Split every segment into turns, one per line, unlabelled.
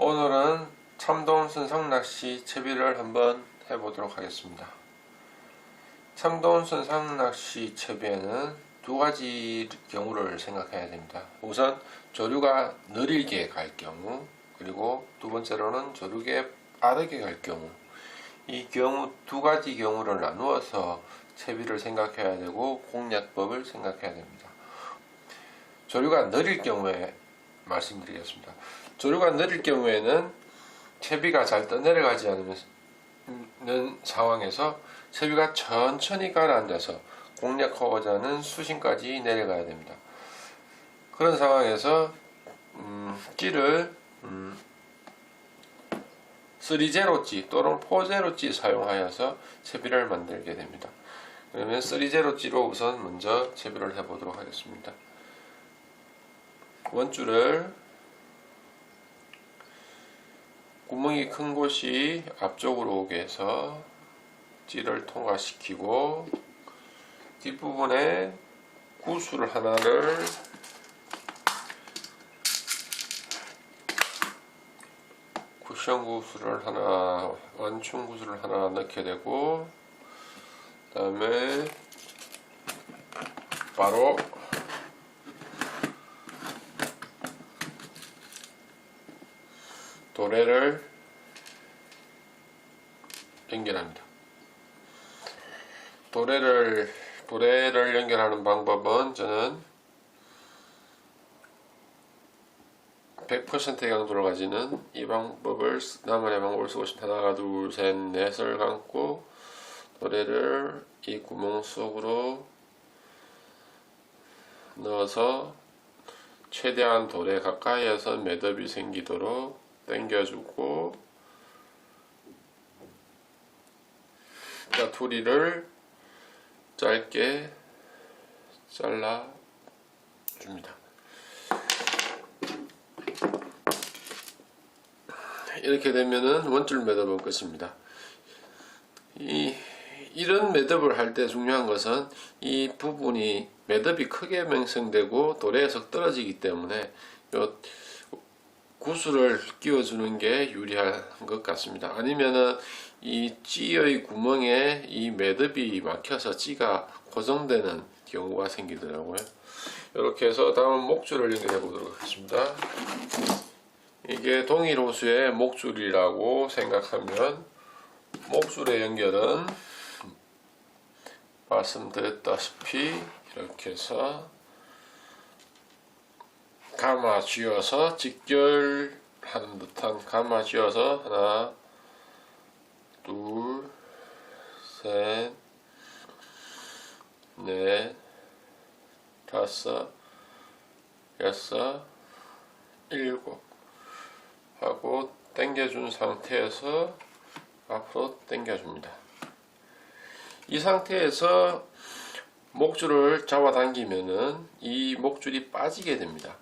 오늘은 참동 선상낚시 채비를 한번 해보도록 하겠습니다. 참동 선상낚시 채비에는 두 가지 경우를 생각해야 됩니다. 우선 조류가 느리게 갈 경우, 그리고 두 번째로는 조류가 빠르게 갈 경우, 이 경우 두 가지 경우를 나누어서 채비를 생각해야 되고 공략법을 생각해야 됩니다. 조류가 느릴 경우에 말씀드리겠습니다. 조류가 느릴 경우에는 채비가 잘 떠내려가지 않는 상황에서 채비가 천천히 가라앉아서 공략하고자 하는 수심까지 내려가야 됩니다. 그런 상황에서 찌를 3제로찌 또는 4제로찌 사용하여서 채비를 만들게 됩니다. 그러면 3제로찌로 우선 먼저 채비를 해보도록 하겠습니다. 원줄을 구멍이 큰 곳이 앞쪽으로 오게 해서 찌를 통과시키고, 뒷부분에 구슬 하나를 쿠션 구슬을 하나, 완충 구슬을 하나 넣게 되고, 그 다음에 바로 도래를 연결합니다. 도래를 연결하는 방법은 저는 100%의 강도를 가지는 이 방법을, 나만의 방법을 쓰고 싶습니다. 하나, 둘, 셋, 넷을 감고 도래를 이 구멍 속으로 넣어서 최대한 도래 가까이에서 매듭이 생기도록 당겨주고, 자투리를 짧게 잘라 줍니다. 이렇게 되면은 원줄 매듭은 끝입니다. 이런 매듭을 할 때 중요한 것은 이 부분이 매듭이 크게 명성되고 도래에서 떨어지기 때문에 요 구슬을 끼워주는 게 유리한 것 같습니다. 아니면은 이 찌의 구멍에 이 매듭이 막혀서 찌가 고정되는 경우가 생기더라고요. 이렇게 해서 다음 목줄을 연결해 보도록 하겠습니다. 이게 동일 호수의 목줄이라고 생각하면, 목줄의 연결은 말씀드렸다시피 이렇게 해서 감아 쥐어서 직결하는 듯한 감아 쥐어서 하나, 둘, 셋, 넷, 다섯, 여섯, 일곱 하고 당겨준 상태에서 앞으로 당겨줍니다. 이 상태에서 목줄을 잡아당기면은 이 목줄이 빠지게 됩니다.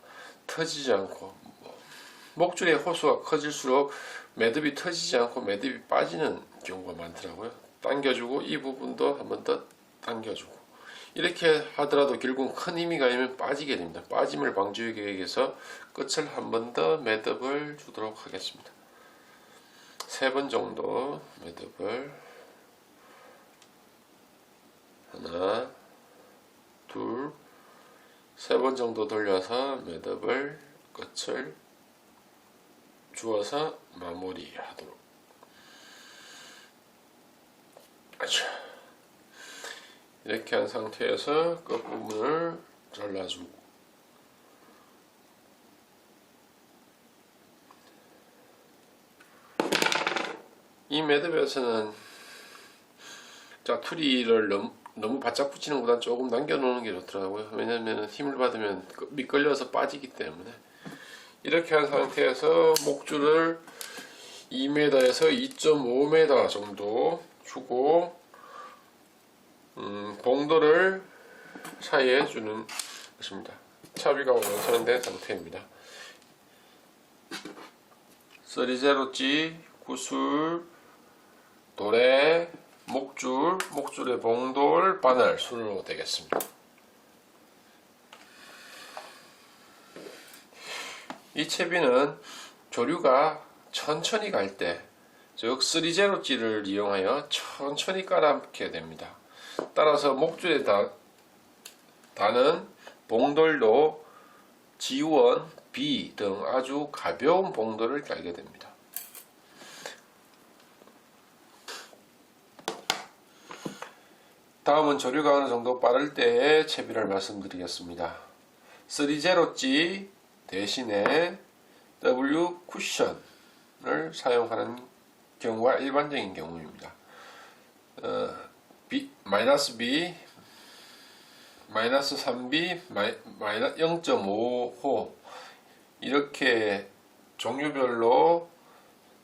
터지지 않고, 목줄의 호수가 커질수록 매듭이 터지지 않고 매듭이 빠지는 경우가 많더라고요. 당겨주고 이 부분도 한 번 더 당겨주고, 이렇게 하더라도 결국 큰 힘이 가면 빠지게 됩니다. 빠짐을 방지하기 위해서 끝을 한 번 더 매듭을 주도록 하겠습니다. 3번 정도 매듭을, 하나, 둘, 3번 정도 돌려서 매듭을 끝을 주어서 마무리하도록. 이렇게 한 상태에서 끝부분을 잘라주고, 이 매듭에서는 자투리를 너무 바짝 붙이는 것보다 조금 남겨놓는 게 좋더라고요. 왜냐면 힘을 받으면 미끌려서 빠지기 때문에. 이렇게 한 상태에서 목줄을 2m에서 2.5m 정도 주고, 봉도를 사이에 주는 것입니다. 차비가 완성된 상태입니다. 3제로찌, 구슬, 도래, 목줄의 봉돌, 바늘 순으로 되겠습니다. 이 채비는 조류가 천천히 갈 때, 즉 3제로찌를 이용하여 천천히 깔아놓게 됩니다. 따라서 목줄에 다는 봉돌도 G1, B 등 아주 가벼운 봉돌을 깔게 됩니다. 다음은 조류가 어느 정도 빠를 때의 채비를 말씀드리겠습니다. 3제로찌 대신에 W 쿠션을 사용하는 경우가 일반적인 경우입니다. 마이너스 B, 마이너스 3B, 마이너스 0.5호 이렇게 종류별로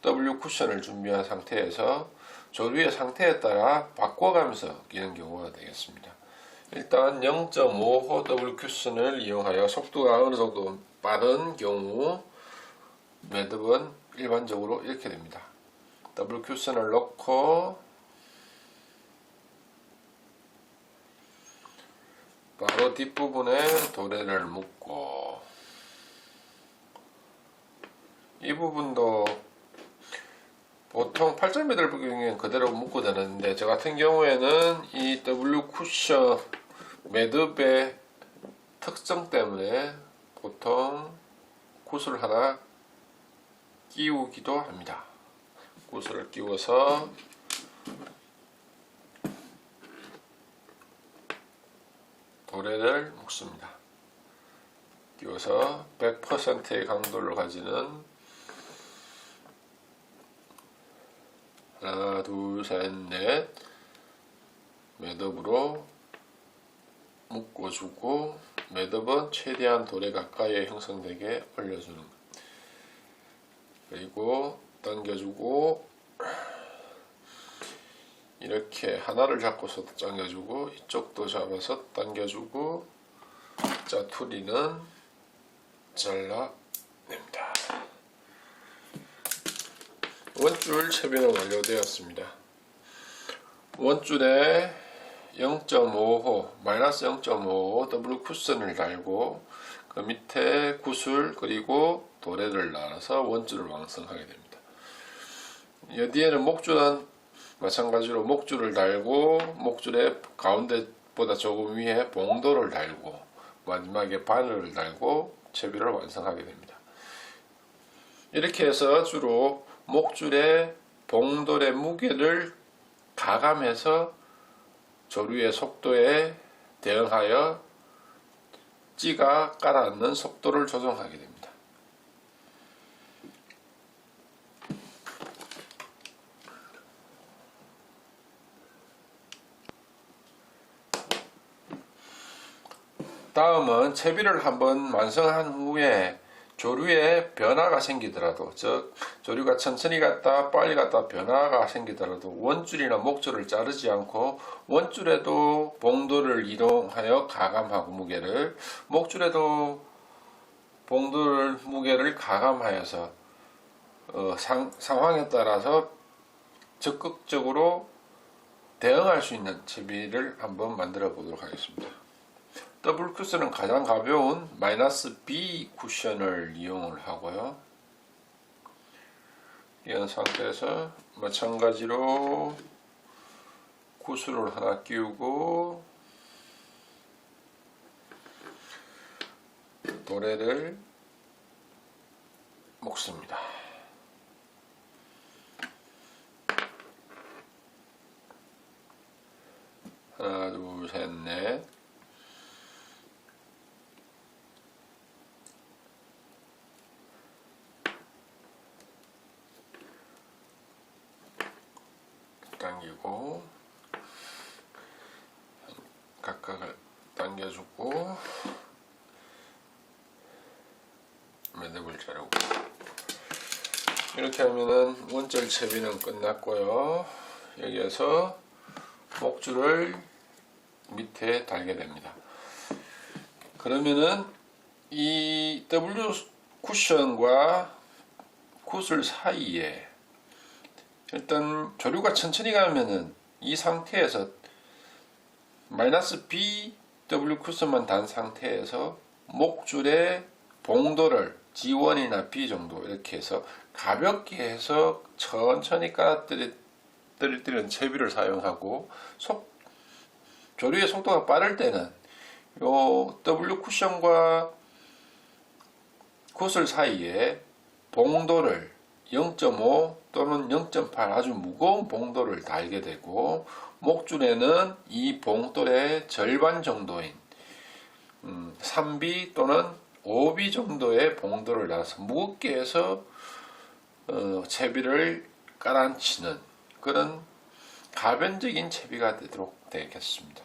W 쿠션을 준비한 상태에서 조류의 상태에 따라 바꿔가면서 끼는 경우가 되겠습니다. 일단 0.5호 W 쿠션을 이용하여 속도가 어느 정도 빠른 경우 매듭은 일반적으로 이렇게 됩니다. W 쿠션을 넣고 바로 뒷부분에 도래를 묶고, 이 부분도 보통 8.8m 경우에는 그대로 묶고 되는데, 저 같은 경우에는 이 W 쿠션 매듭의 특성 때문에 보통 구슬 하나 끼우기도 합니다. 구슬을 끼워서 도래를 묶습니다. 끼워서 100%의 강도를 가지는 하나, 둘, 셋, 넷 매듭으로 묶어주고, 매듭은 최대한 도래 가까이에 형성되게 올려주는 것. 그리고 당겨주고, 이렇게 하나를 잡고서 당겨주고, 이쪽도 잡아서 당겨주고, 짜투리는 잘라냅니다. 원줄 채비는 완료되었습니다. 원줄에 0.5호, 마이너스 0.5호 W 쿠션을 달고, 그 밑에 구슬 그리고 도래를 달아서 원줄을 완성하게 됩니다. 여기에는 목줄은 마찬가지로 목줄을 달고, 목줄의 가운데보다 조금 위에 봉돌을 달고, 마지막에 바늘을 달고 채비를 완성하게 됩니다. 이렇게 해서 주로 목줄의 봉돌의 무게를 가감해서 조류의 속도에 대응하여 찌가 깔아앉는 속도를 조정하게 됩니다. 다음은 채비를 한번 완성한 후에 조류에 변화가 생기더라도, 즉 조류가 천천히 갔다 빨리 갔다 변화가 생기더라도 원줄이나 목줄을 자르지 않고 원줄에도 봉돌을 이동하여 가감하고 무게를, 목줄에도 봉돌 무게를 가감하여서 상황에 따라서 적극적으로 대응할 수 있는 채비를 한번 만들어 보도록 하겠습니다. W 쿠션은 가장 가벼운 마이너스 B 쿠션을 이용을 하고요. 이런 상태에서 마찬가지로 구슬을 하나 끼우고 도래를 묶습니다. 하나, 둘, 셋, 넷. 당기고, 각각을 당겨주고, 매듭을 자르고, 이렇게 하면은 원줄 채비는 끝났고요. 여기에서 목줄을 밑에 달게 됩니다. 그러면은 이 W 쿠션과 구슬 사이에 일단 조류가 천천히 가면은 이 상태에서 마이너스 B W 쿠션만 단 상태에서 목줄에 봉돌을 G1이나 B 정도 이렇게 해서 가볍게 해서 천천히 깔아드리는 채비를 사용하고 조리의 속도가 빠를 때는 요 W 쿠션과 구슬 사이에 봉도를 0.5 또는 0.8 아주 무거운 봉도를 달게 되고 목줄에는 이 봉돌의 절반 정도인 3B 또는 5B 정도의 봉도를 달아서 무겁게 해서 채비를 깔아앉히는 그런 가변적인 채비가 되도록 되겠습니다.